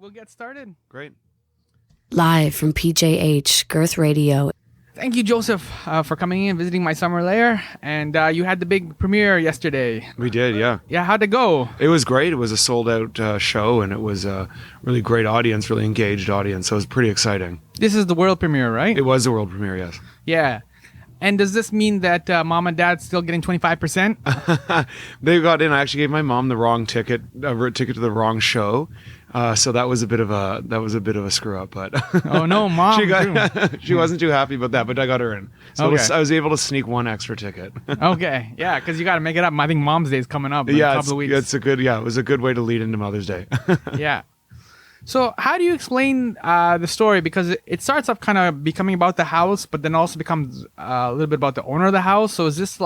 We'll get started. Great. Live from PJH Girth Radio. Thank you, Joseph, for coming in, visiting my Summer Lair. And you had the big premiere yesterday. We did, yeah. Yeah, how'd it go? It was great. It was a sold-out show, and it was a really great audience, really engaged audience. So it was pretty exciting. This is the world premiere, right? It was the world premiere, yes. Yeah. And does this mean that mom and dad still getting 25%? They got in. I actually gave my mom the wrong ticket, a ticket to the wrong show. So that was a bit of a screw up, but Oh no, mom! she wasn't too happy about that, but I got her in. So Okay. I was able to sneak one extra ticket. Okay, yeah, because you got to make it up. I think Mom's Day is coming up in a couple of weeks. It was a good way to lead into Mother's Day. Yeah. So how do you explain the story? Because it starts off kind of becoming about the house, but then also becomes a little bit about the owner of the house. So is this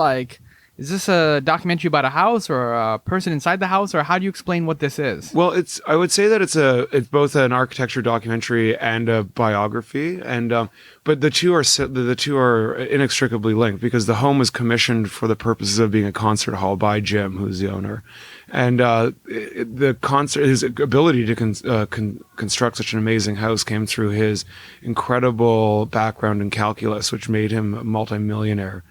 a documentary about a house or a person inside the house, or how do you explain what this is? Well, I would say that it's both an architecture documentary and a biography, and but the two are inextricably linked because the home was commissioned for the purposes of being a concert hall by Jim, who's the owner, and his ability to construct such an amazing house came through his incredible background in calculus, which made him a multimillionaire.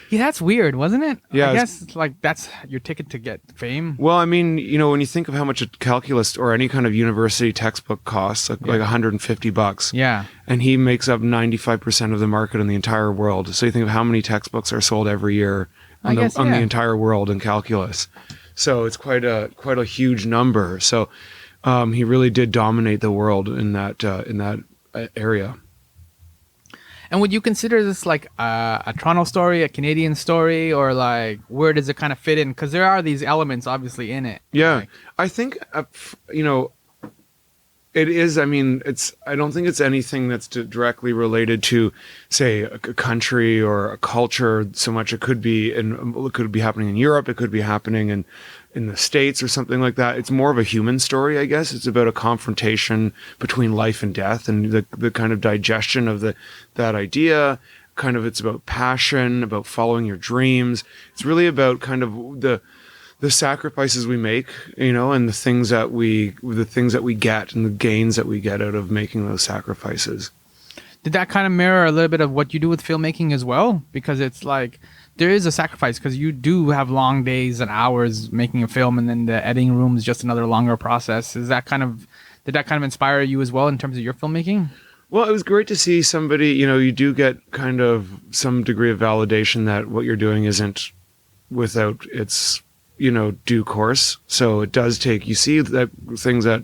Yeah, that's weird, wasn't it? Yeah, I guess that's your ticket to get fame. Well, I mean, when you think of how much a calculus or any kind of university textbook costs, like $150. Yeah. And he makes up 95% of the market in the entire world. So you think of how many textbooks are sold every year on the entire world in calculus. So it's quite a huge number. So he really did dominate the world in that area. And would you consider this like a Toronto story, a Canadian story, or like where does it kind of fit in? Because there are these elements obviously in it. Yeah, I think it is. I mean, I don't think it's anything that's directly related to, say, a country or a culture so much. It could be happening in Europe. It could be happening in the States or something like that. It's more of a human story, I guess. It's about a confrontation between life and death and the kind of digestion of that idea. Kind of, it's about passion, about following your dreams. It's really about kind of the sacrifices we make, and the things that we get and the gains that we get out of making those sacrifices. Did that kind of mirror a little bit of what you do with filmmaking as well? Because it's like there is a sacrifice because you do have long days and hours making a film, and then the editing room is just another longer process. Did that kind of inspire you as well in terms of your filmmaking? Well, it was great to see somebody, you do get kind of some degree of validation that what you're doing isn't without its due course. So it does take, you see that things that,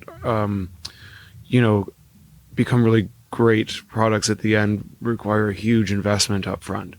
become really great products at the end require a huge investment up front.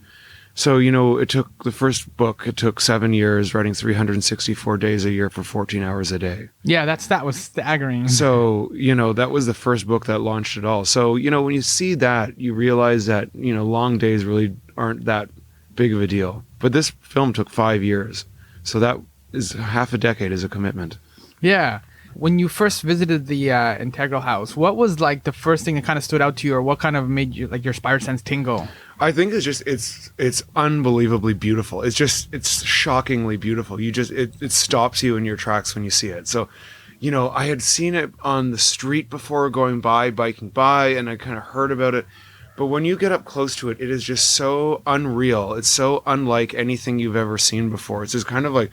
So, it took the first book, it took 7 years, writing 364 days a year for 14 hours a day. Yeah, that was staggering. So, that was the first book that launched it all. So, when you see that, you realize that, long days really aren't that big of a deal. But this film took 5 years. So that is half a decade as a commitment. Yeah. When you first visited the Integral House, what was like the first thing that kind of stood out to you, or what kind of made you like your spider sense tingle? I think it's unbelievably beautiful. It's shockingly beautiful. It stops you in your tracks when you see it. So, I had seen it on the street before biking by, and I kind of heard about it. But when you get up close to it, it is just so unreal. It's so unlike anything you've ever seen before. It's kind of like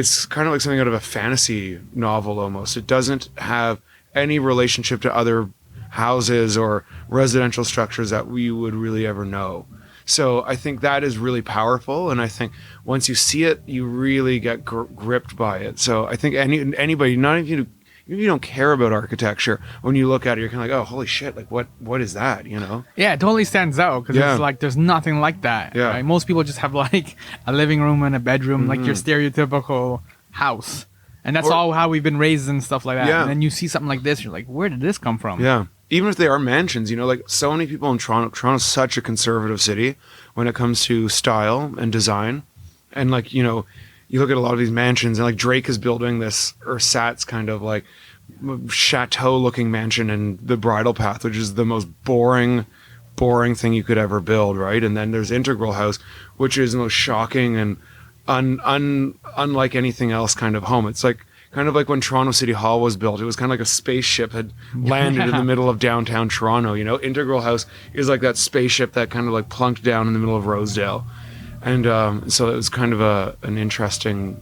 something out of a fantasy novel almost. It doesn't have any relationship to other houses or residential structures that we would really ever know. So I think that is really powerful, and I think once you see it, you really get gripped by it. So I think anybody, not even if you don't care about architecture, when you look at it, you're kind of like, oh, holy shit, like what is that, Yeah, it totally stands out because it's like there's nothing like that. Yeah. Right? Most people just have like a living room and a bedroom, like your stereotypical house. And that's all how we've been raised and stuff like that. Yeah. And then you see something like this, you're like, where did this come from? Yeah. Even if they are mansions, like so many people in Toronto's such a conservative city when it comes to style and design. And like, you look at a lot of these mansions, and like Drake is building this ersatz kind of like chateau looking mansion in the Bridle Path, which is the most boring thing you could ever build, right? And then there's Integral House, which is the most shocking and unlike anything else kind of home. It's like kind of like when Toronto City Hall was built. It was kind of like a spaceship had landed in the middle of downtown Toronto. You know, Integral House is like that spaceship that kind of like plunked down in the middle of Rosedale. And so it was kind of an interesting,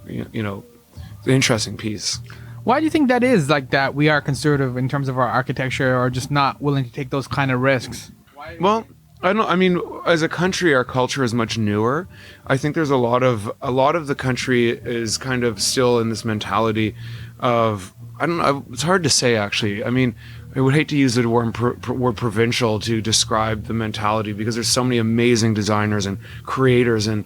interesting piece. Why do you think that is, like that we are conservative in terms of our architecture, or just not willing to take those kind of risks? Well, I mean, as a country, our culture is much newer. I think there's a lot of the country is kind of still in this mentality of, I don't know, it's hard to say actually. I mean, I would hate to use the word provincial to describe the mentality, because there's so many amazing designers and creators in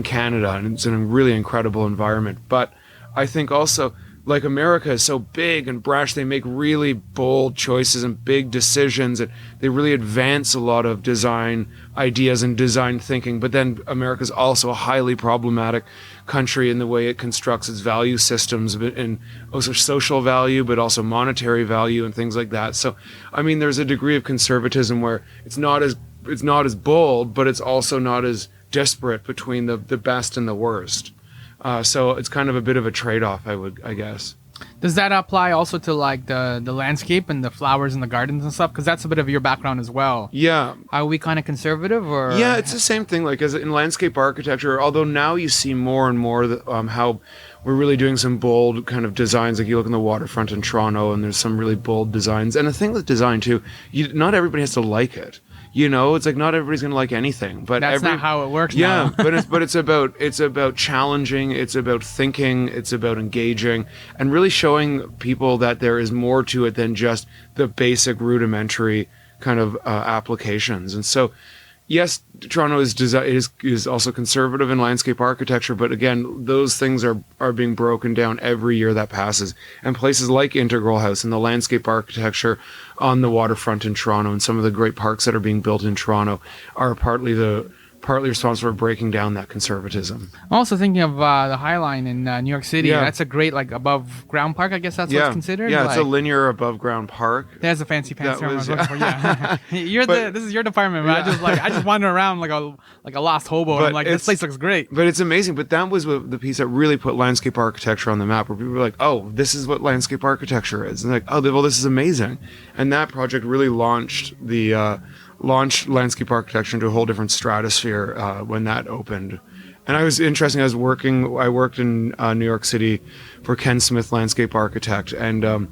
Canada, and it's a really incredible environment. But I think also, like, America is so big and brash. They make really bold choices and big decisions, and they really advance a lot of design ideas and design thinking. But then America is also a highly problematic country in the way it constructs its value systems, and also social value, but also monetary value and things like that. So, I mean, there's a degree of conservatism where it's not as bold, but it's also not as disparate between the best and the worst. So it's kind of a bit of a trade-off, I guess. Does that apply also to like the landscape and the flowers and the gardens and stuff? Because that's a bit of your background as well. Yeah. Are we kind of conservative, or? Yeah, it's the same thing. Like, as in landscape architecture, although now you see more and more how we're really doing some bold kind of designs. Like, you look in the waterfront in Toronto, and there's some really bold designs. And the thing with design too, not everybody has to like it. You know, it's like not everybody's gonna like anything, but that's not how it works. Yeah, now. but it's about challenging, it's about thinking, it's about engaging, and really showing people that there is more to it than just the basic rudimentary kind of applications. And so, yes, Toronto is also conservative in landscape architecture, but again, those things are being broken down every year that passes. And places like Integral House and the landscape architecture on the waterfront in Toronto, and some of the great parks that are being built in Toronto, are partly responsible for breaking down that conservatism. I'm also thinking of the High Line in New York City. Yeah. That's a great, like, above ground park. I guess that's what's considered. Yeah, like, it's a linear above ground park. There's a fancy pants term I was yeah. looking for. Yeah, this is your department. Yeah. But I just wander around like a lost hobo. And I'm like, this place looks great. But it's amazing. But that was the piece that really put landscape architecture on the map, where people were like, oh, this is what landscape architecture is. And like, oh, well, this is amazing. And that project really launched landscape architecture into a whole different stratosphere when that opened. And I worked in New York City for Ken Smith, landscape architect, and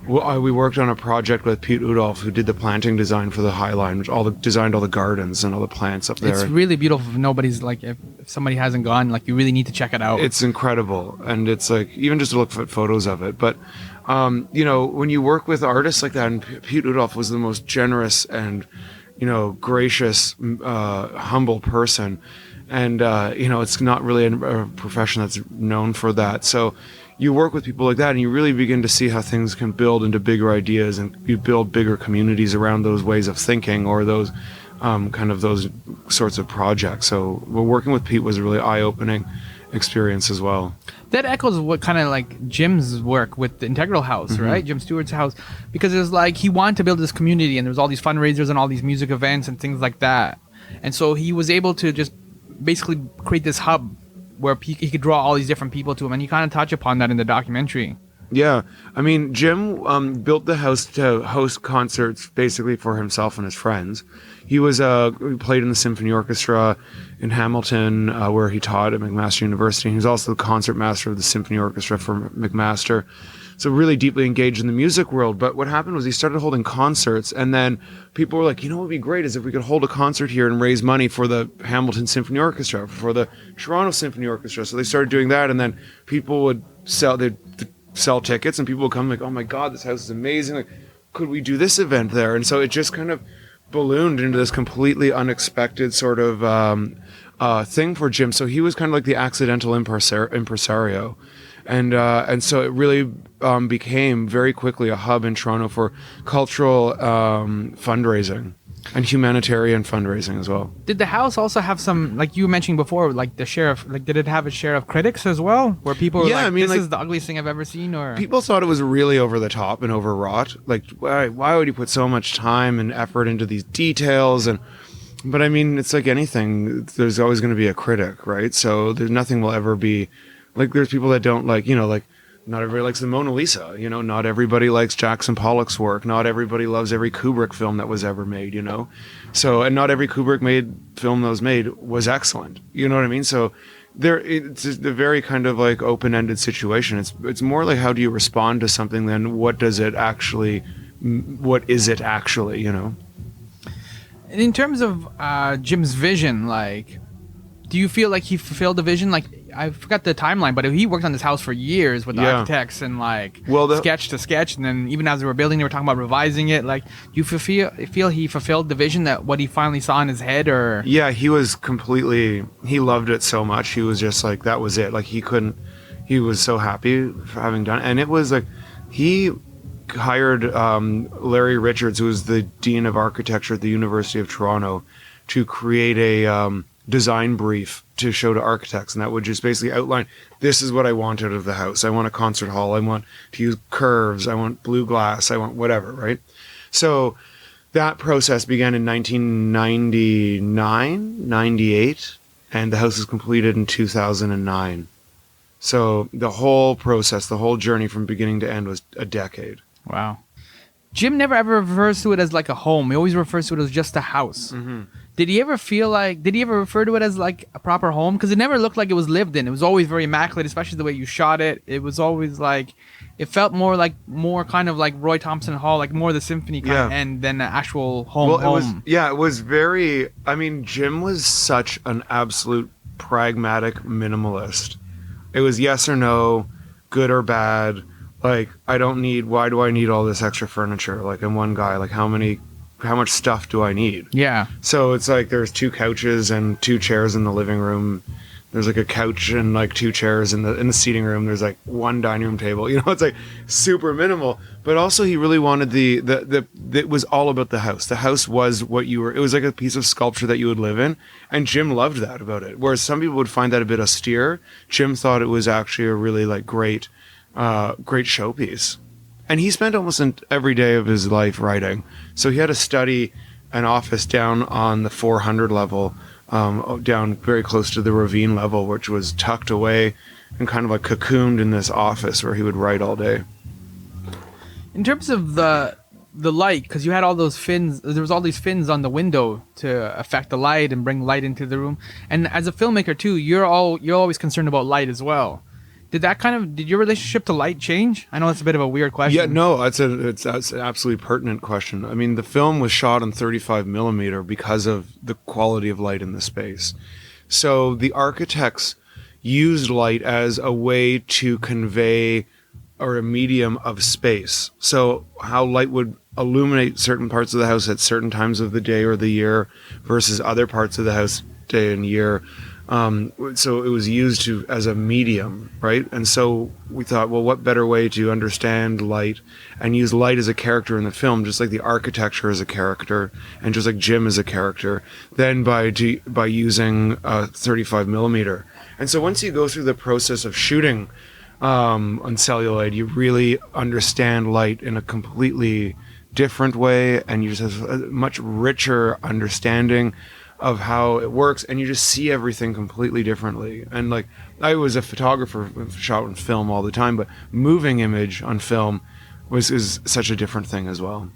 we worked on a project with Pete Udolph, who did the planting design for the High Line, which designed all the gardens and all the plants up there. It's really beautiful. If nobody's like, if somebody hasn't gone, like, you really need to check it out. It's incredible, and it's like, even just to look at photos of it. But when you work with artists like that, and Pete Udolph was the most generous and gracious, humble person. And, it's not really a profession that's known for that. So you work with people like that, and you really begin to see how things can build into bigger ideas, and you build bigger communities around those ways of thinking, or those those sorts of projects. So working with Pete was a really eye-opening experience as well. That echoes what kind of like Jim's work with the Integral House, Mm-hmm. right? Jim Stewart's house, because it was like he wanted to build this community, and there was all these fundraisers and all these music events and things like that, and so he was able to just basically create this hub where he could draw all these different people to him, and you kind of touch upon that in the documentary. Yeah, I mean, Jim built the house to host concerts basically for himself and his friends. He played in the symphony orchestra in Hamilton, where he taught at McMaster University. He was also the concert master of the symphony orchestra for McMaster. So really deeply engaged in the music world. But what happened was he started holding concerts, and then people were like, what would be great is if we could hold a concert here and raise money for the Hamilton Symphony Orchestra, for the Toronto Symphony Orchestra. So they started doing that, and then people would sell tickets, and people would come like, oh my God, this house is amazing. Like, could we do this event there? And so it just kind of ballooned into this completely unexpected sort of thing for Jim. So he was kind of like the accidental impresario. And so it really became very quickly a hub in Toronto for cultural fundraising and humanitarian fundraising as well. Did the house also have some, like you were mentioning before, like the share of, like, did it have a share of critics as well? Where people were this is the ugliest thing I've ever seen? Or people thought it was really over the top and overwrought. Like, why would you put so much time and effort into these details? But I mean, it's like anything, there's always going to be a critic, right? So nothing will ever be, like, there's people that don't like not everybody likes the Mona Lisa, you know, not everybody likes Jackson Pollock's work. Not everybody loves every Kubrick film that was ever made, you know? So, and not every Kubrick made film that was made was excellent. You know what I mean? So it's a very kind of like open-ended situation. It's more like, how do you respond to something than what is it actually, you know? And in terms of Jim's vision, like, do you feel like he fulfilled the vision? Like, I forgot the timeline, but he worked on this house for years with the architects and like sketch to sketch, and then even as they were building, they were talking about revising it. Like, do you feel he fulfilled the vision, that what he finally saw in his head? Or yeah, he loved it so much. He was just like, that was it. Like, he was so happy for having done it. And it was like, he hired Larry Richards, who was the Dean of Architecture at the University of Toronto, to create a design brief to show to architects, and that would just basically outline, this is what I want out of the house. I want a concert hall. I want to use curves. I want blue glass. I want whatever, right? So that process began in 1999, 98, and the house was completed in 2009. So the whole process, the whole journey from beginning to end was a decade. Wow. Jim never ever refers to it as like a home. He always refers to it as just a house. Mm-hmm. Did he ever refer to it as like a proper home? Because it never looked like it was lived in. It was always very immaculate, especially the way you shot it. It was always like, it felt more kind of like Roy Thompson Hall, like more the symphony kind, and than an actual home. Well, it was very, I mean, Jim was such an absolute pragmatic minimalist. It was yes or no, good or bad. Like, why do I need all this extra furniture? Like, I'm one guy, like, how much stuff do I need? Yeah. So it's like, there's 2 couches and 2 chairs in the living room. There's like a couch and like 2 chairs in the seating room. There's like 1 dining room table. You know, it's like super minimal. But also, he really wanted it was all about the house. The house was what you were. It was like a piece of sculpture that you would live in. And Jim loved that about it. Whereas some people would find that a bit austere, Jim thought it was actually a really like great showpiece. And he spent almost every day of his life writing. So he had an office down on the 400 level, down very close to the ravine level, which was tucked away and kind of like cocooned in this office where he would write all day. In terms of the light, because you had all those fins, there was all these fins on the window to affect the light and bring light into the room. And as a filmmaker too, you're always concerned about light as well. Did your relationship to light change? I know that's a bit of a weird question. Yeah, no, that's an absolutely pertinent question. I mean, the film was shot on 35 millimeter because of the quality of light in the space. So the architects used light as a way to convey, or a medium of space. So how light would illuminate certain parts of the house at certain times of the day or the year versus other parts of the house day and year. So it was used as a medium, right? And so we thought, well, what better way to understand light and use light as a character in the film, just like the architecture is a character and just like Jim is a character, than by using 35 millimeter. And so once you go through the process of shooting on celluloid, you really understand light in a completely different way, and you just have a much richer understanding of how it works, and you just see everything completely differently. And like, I was a photographer, shot on film all the time, but moving image on film is such a different thing as well.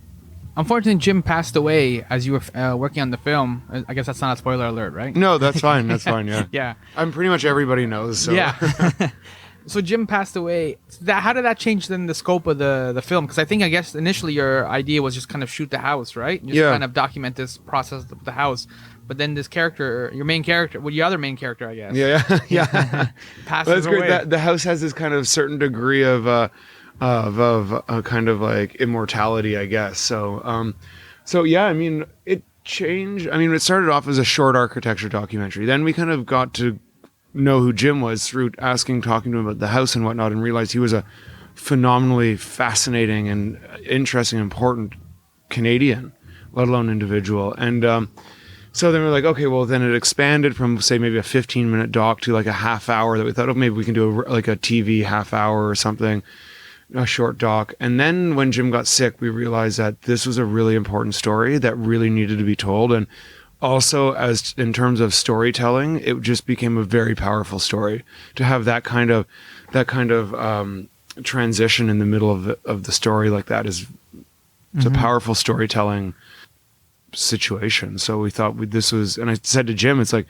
Unfortunately, Jim passed away as you were working on the film. I guess that's not a spoiler alert, right? No, that's fine. That's fine. Yeah. Yeah. I'm pretty much everybody knows. So. Yeah. So Jim passed away. How did that change then the scope of the film? Because I guess initially your idea was just kind of shoot the house, right? Just kind of document this process of the house. But then this character, your main character, your other main character, I guess. Yeah. Passes away. Great. The house has this kind of certain degree of kind of like immortality, I guess. So yeah, I mean, it changed. I mean, it started off as a short architecture documentary. Then we kind of got to know who Jim was through talking to him about the house and whatnot, and realized he was a phenomenally fascinating and interesting, important Canadian, let alone individual. And so then we're like, okay, well, then it expanded from, say, maybe a 15-minute doc to like a half hour that we thought, oh, maybe we can do a TV half hour or something, a short doc. And then when Jim got sick, we realized that this was a really important story that really needed to be told. And also, as in terms of storytelling, it just became a very powerful story to have that kind of transition in the middle of the story like that is it's a powerful storytelling situation. So we thought this was, and I said to Jim, it's like,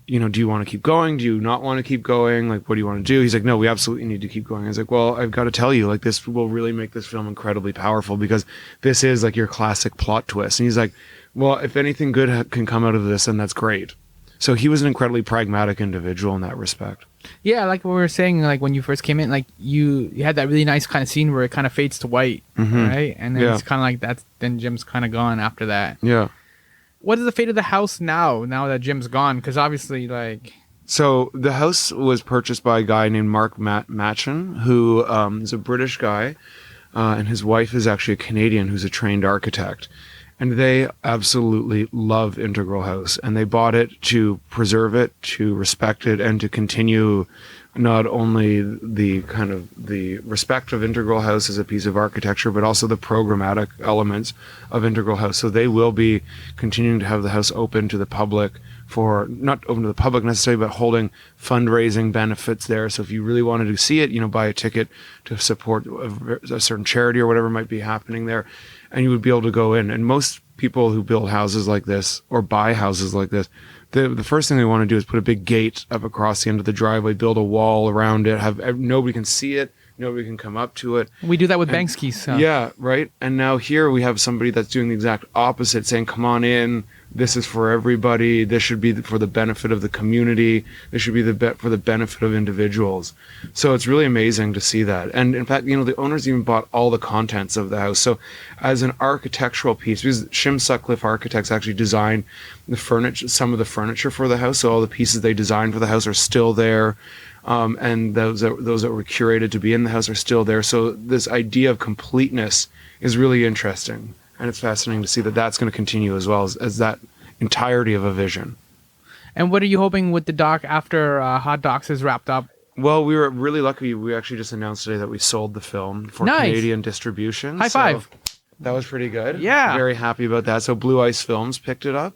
you know, do you want to keep going? Do you not want to keep going? Like, what do you want to do? He's like, no, we absolutely need to keep going. I was like, well, I've got to tell you, like, this will really make this film incredibly powerful because this is like your classic plot twist. And he's like, well, if anything good can come out of this, then that's great. So he was an incredibly pragmatic individual in that respect. Yeah, like what we were saying, like when you first came in, like you had that really nice kind of scene where it kind of fades to white, right? And then it's kind of like that's then Jim's kind of gone after that. Yeah. What is the fate of the house now that Jim's gone? Because obviously, like... So the house was purchased by a guy named Mark Machen, who is a British guy, and his wife is actually a Canadian who's a trained architect. And they absolutely love Integral House, and they bought it to preserve it, to respect it, and to continue not only the kind of the respect of Integral House as a piece of architecture, but also the programmatic elements of Integral House. So they will be continuing to have the house open to the public for, not open to the public necessarily, but holding fundraising benefits there. So if you really wanted to see it, you know, buy a ticket to support a certain charity or whatever might be happening there, and you would be able to go in. And most people who build houses like this or buy houses like this, the first thing they want to do is put a big gate up across the end of the driveway, build a wall around it, have nobody can see it, nobody can come up to it. We do that with Banksy. So. Yeah, right. And now here we have somebody that's doing the exact opposite, saying, come on in, this is for everybody, this should be for the benefit of the community, this should be for the benefit of individuals. So it's really amazing to see that. And in fact, you know, the owners even bought all the contents of the house. So as an architectural piece, because Shim Sutcliffe Architects actually designed the furniture, some of the furniture for the house, so all the pieces they designed for the house are still there. And those that were curated to be in the house are still there. So this idea of completeness is really interesting. And it's fascinating to see that that's going to continue as well as that entirety of a vision. And what are you hoping with the doc after Hot Docs is wrapped up? Well, we were really lucky. We actually just announced today that we sold the film for Canadian distribution. High five. That was pretty good. Yeah. Very happy about that. So Blue Ice Films picked it up.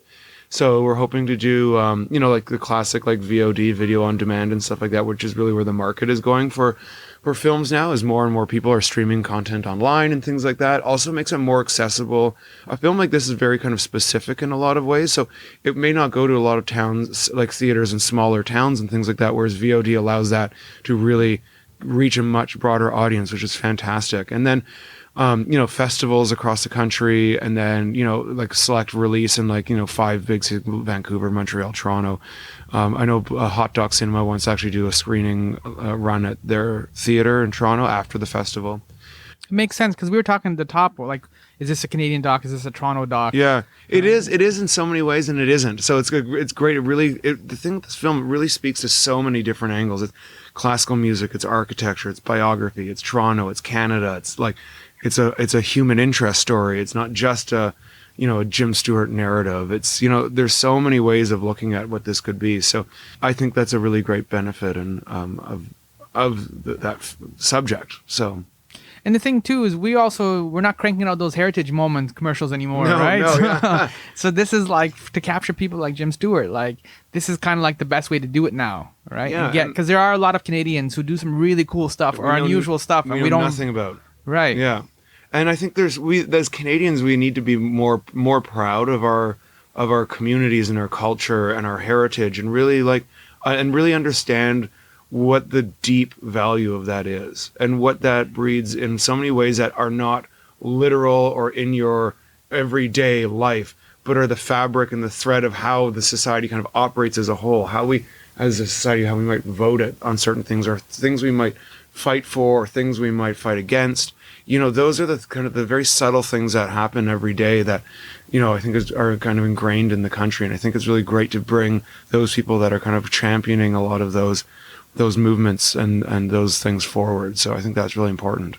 So we're hoping to do, you know, like the classic like VOD, video on demand and stuff like that, which is really where the market is going for films now, as more and more people are streaming content online and things like that. Also makes it more accessible. A film like this is very kind of specific in a lot of ways. So it may not go to a lot of towns, like theaters in smaller towns and things like that, whereas VOD allows that to really reach a much broader audience, which is fantastic. And then, you know, festivals across the country, and then, you know, like select release in like, you know, 5 big cities, Vancouver, Montreal, Toronto. I know Hot Dog Cinema wants to actually do a screening run at their theater in Toronto after the festival. It makes sense because we were talking at the top, like, is this a Canadian doc? Is this a Toronto doc? Yeah, it is. It is in so many ways, and it isn't. So it's good. It's great. The thing with this film, it really speaks to so many different angles. It's classical music, it's architecture, it's biography, it's Toronto, it's Canada. It's like, it's a human interest story. It's not just a, you know, a Jim Stewart narrative. It's, you know, there's so many ways of looking at what this could be. So I think that's a really great benefit and that subject. So. And the thing too is we're not cranking out those heritage moment commercials anymore, right? No, yeah. So this is like to capture people like Jim Stewart. Like this is kind of like the best way to do it now, right? Yeah. Because there are a lot of Canadians who do some really cool stuff or unusual stuff, and we know don't nothing about. Right. Yeah. And I think as Canadians, we need to be more proud of our communities and our culture and our heritage, and really really understand what the deep value of that is and what that breeds in so many ways that are not literal or in your everyday life, but are the fabric and the thread of how the society kind of operates as a whole, how we as a society, how we might vote on certain things, or things we might fight for, or things we might fight against. You know, those are the kind of the very subtle things that happen every day that, you know, I think are kind of ingrained in the country. And I think it's really great to bring those people that are kind of championing a lot of those movements and those things forward. So I think that's really important.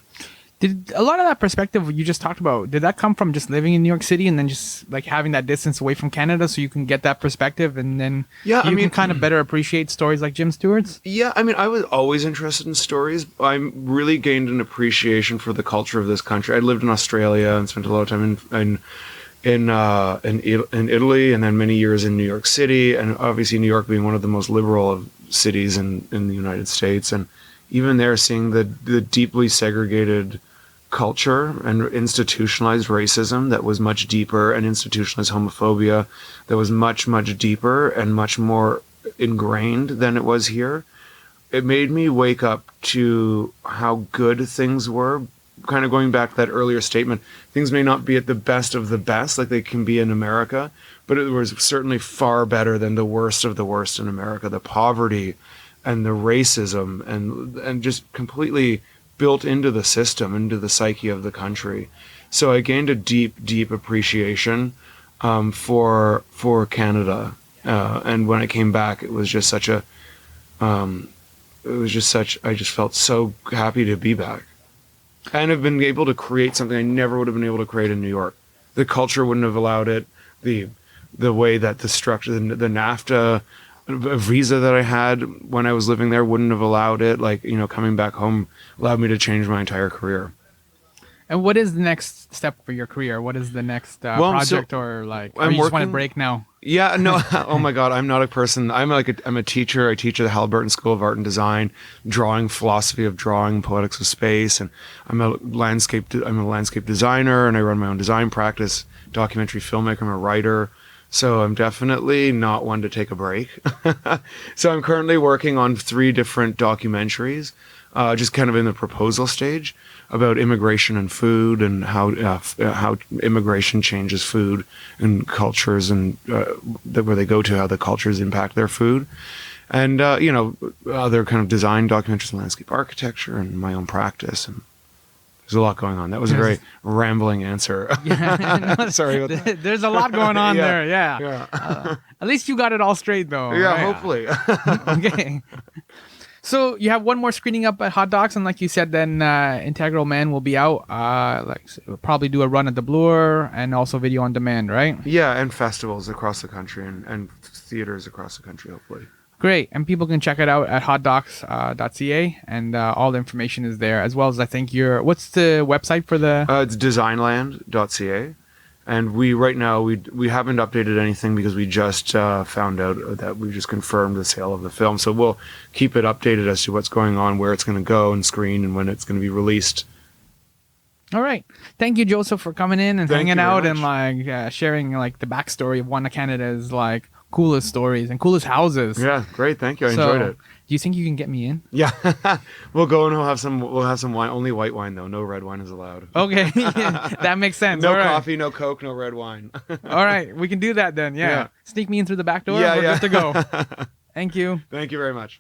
Did a lot of that perspective you just talked about, did that come from just living in New York City and then just like having that distance away from Canada so you can get that perspective and then you can kind of better appreciate stories like Jim Stewart's? Yeah, I mean, I was always interested in stories. I really gained an appreciation for the culture of this country. I lived in Australia and spent a lot of time in Italy, and then many years in New York City, and obviously New York being one of the most liberal of cities in the United States. And even there, seeing the deeply segregated culture and institutionalized racism that was much deeper, and institutionalized homophobia that was much, much deeper and much more ingrained than it was here. It made me wake up to how good things were. Kind of going back to that earlier statement, things may not be at the best of the best like they can be in America, but it was certainly far better than the worst of the worst in America. The poverty and the racism and just completely built into the system, into the psyche of the country. So I gained a deep, deep appreciation for Canada. And when I came back, it was just such a, I just felt so happy to be back. And I've been able to create something I never would have been able to create in New York. The culture wouldn't have allowed it. The way that the structure, the NAFTA visa that I had when I was living there wouldn't have allowed it. Like, coming back home allowed me to change my entire career. And what is the next step for your career? What is the next project, or like? Or you just want to break now? Yeah, no. Oh my God, I'm not a person. I'm a teacher. I teach at the Halliburton School of Art and Design, philosophy of drawing, poetics of space, and I'm a landscape designer, and I run my own design practice. Documentary filmmaker. I'm a writer. So I'm definitely not one to take a break. So I'm currently working on 3 different documentaries, just kind of in the proposal stage, about immigration and food, and how immigration changes food and cultures, and where they go to, how the cultures impact their food. And, other kind of design documentaries and landscape architecture, and my own practice. And there's a lot going on. That was a very rambling answer. Yeah, no, sorry about that. There's a lot going on there. Yeah. Yeah. At least you got it all straight, though. Yeah, right? hopefully. Okay. So you have one more screening up at Hot Docs, and like you said, then Integral Man will be out. We'll probably do a run at the Bloor, and also video on demand, right? Yeah, and festivals across the country, and theaters across the country, hopefully. Great, and people can check it out at hotdocs.ca, and all the information is there, as well as I think what's the website for the? It's designland.ca. And right now we haven't updated anything because we just found out that we just confirmed the sale of the film. So we'll keep it updated as to what's going on, where it's going to go and screen, and when it's going to be released. All right. Thank you, Joseph, for coming in and hanging out and sharing the backstory of one of Canada's coolest stories and coolest houses. Yeah, great. Thank you. I enjoyed it. Do you think you can get me in? Yeah, we'll go and we'll have some wine. Only white wine though. No red wine is allowed. Okay, that makes sense. No coffee, no Coke, no red wine. All right, we can do that then. Yeah. Sneak me in through the back door. Yeah, We're good to go. Thank you. Thank you very much.